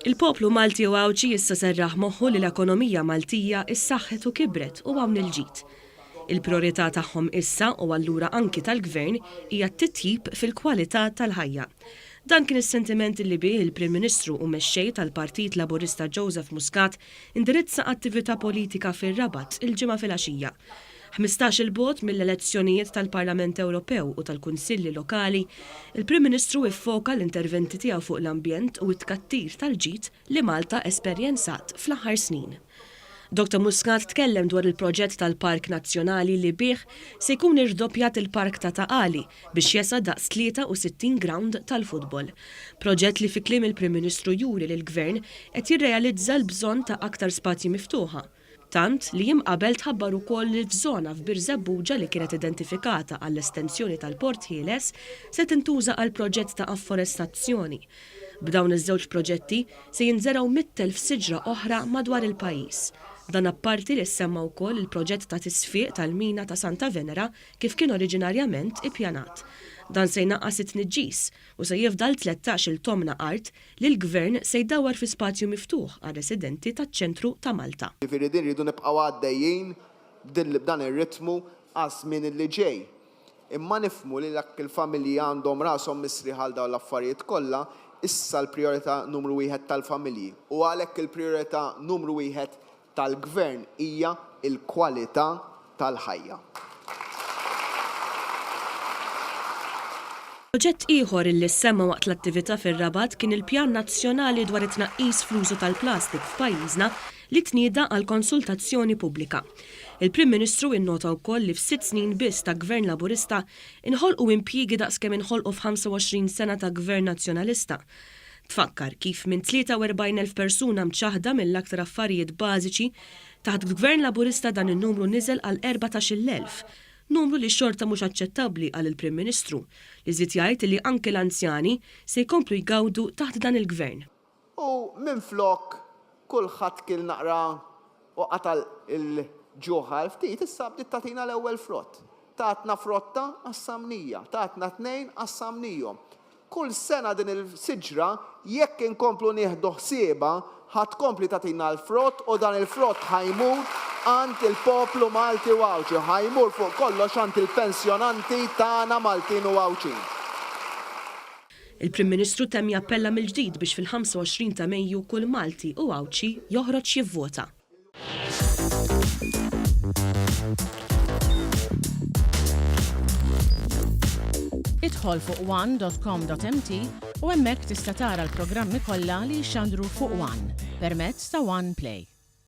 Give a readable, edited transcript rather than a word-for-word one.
Il-poplu Malti u Għawċi issa serraħ moħħu li l-ekonomija Maltija issaħħet u kibret u hawn il-ġid. Il-prijorità tagħhom issa u allura anki tal-Gvern hija t-titjib fil-kwalità tal-ħajja. Dan kien is-sentiment li bih il-Prim Ministru u Mexxej tal-Partit Laburista Joseph Muscat indirizza attività politika fir-Rabat il-ġimgħa filgħaxija. 15 il-vot mill-elezzjonijiet tal-Parlament Ewropew u tal-Kunsilli Lokali, il-Prim Ministru iffoka l-interventi tiegħu fuq l-ambjent u t-tkattir tal-ġid li Malta esperjenzat fl-aħħar snin. Dr. Muscat tkellem dwar il-proġett tal-Park Nazzjonali li bih se jkun irdoppjat il-Park ta' Taqali biex jesa daqs 63 ground tal-futbol. Proġett li fi kliem il-Prim Ministru juri l-Gvern qed jirrealizza l-bżonn ta' aktar spazji miftuħa. Tant li qabel tħabbar ukoll li f'żona f'Bir Żebbuġa li kienet identifikata għall-estensjoni tal-Port Ħieles se tintuża għal proġett ta' afforestazzjoni. B'dawn iż-żewġ proġetti se jinżeraw 100,000 siġra oħra madwar il-pajjiż. Dan apparti li semma wkoll il-proġett ta' tisfiq tal-mina ta' Santa Venera kif kien oriġinarjament ippjanat. Dan se jnaqqas it-tniġġis u se jifdal 13 il-tomna art li l-Gvern se jdawwar fi spazju miftuħ għal residenti taċ-ċentru ta' Malta. Jifieri din rridu nibqgħu għaddejjin b'dan ir-ritmu għas min li ġej. Imma nifhmu li il-familji għandhom rashom misriħ għal dawn l-affarijiet kollha, issa l-prijorità numru 1 tal-familji u għalhekk il-prijorità numru 1 tal-Gvern hija l-kwalità tal-ħajja. Proġett ieħor illi semma waqt l-attività fir-Rabat kien il-Pjan Nazzjonali dwar it-tnaqqis fl-użu tal-plastik f'pajjiżna li tnieda għal konsultazzjoni pubblika. Il-Prim Ministru innota wkoll li f'6 snin biss ta' Gvern Laburista inħolqu impjiegi daqskemm inħolqu f'25 sena ta' Gvern Nazzjonalista. Tfakkar kif minn 43,000 persuna mċaħda mill-aktar affarijiet bażiċi taħt Gvern Laburista dan in-numru niżel għal 14,000. Numru li xorta mhux aċċettabbli għal il-Prim Ministru li żied jgħid li anke l-anzjani se jkomplu jgawdu taħt dan il-Gvern. U minflok kulħadd kien naqra u qatal il-ġuħa ftit issa bdiet tagħtina l-ewwel frott. Tatna frotta qassamnija, tatna 2 qassamnijhom. Kull sena din il-siġra jekk inkomplu nieħdu ħsieba ħadd kompli tagħtina l-frott u dan il-frott ħajmur għand il-poplu Malti u Għawċi, ħajmur fuq kollox għand il-pensjonanti tagħna Maltin u Għawċin. Il-Prim Ministru temm jappella mill-ġdid biex fil-25 ta' Mejju kull Malti u Għawċi joħroġ jivvota. Idħol fuq one.com.mt u hemmhekk tista' tara l-programmi kollha li jxandru fuq One permezz ta' One Play.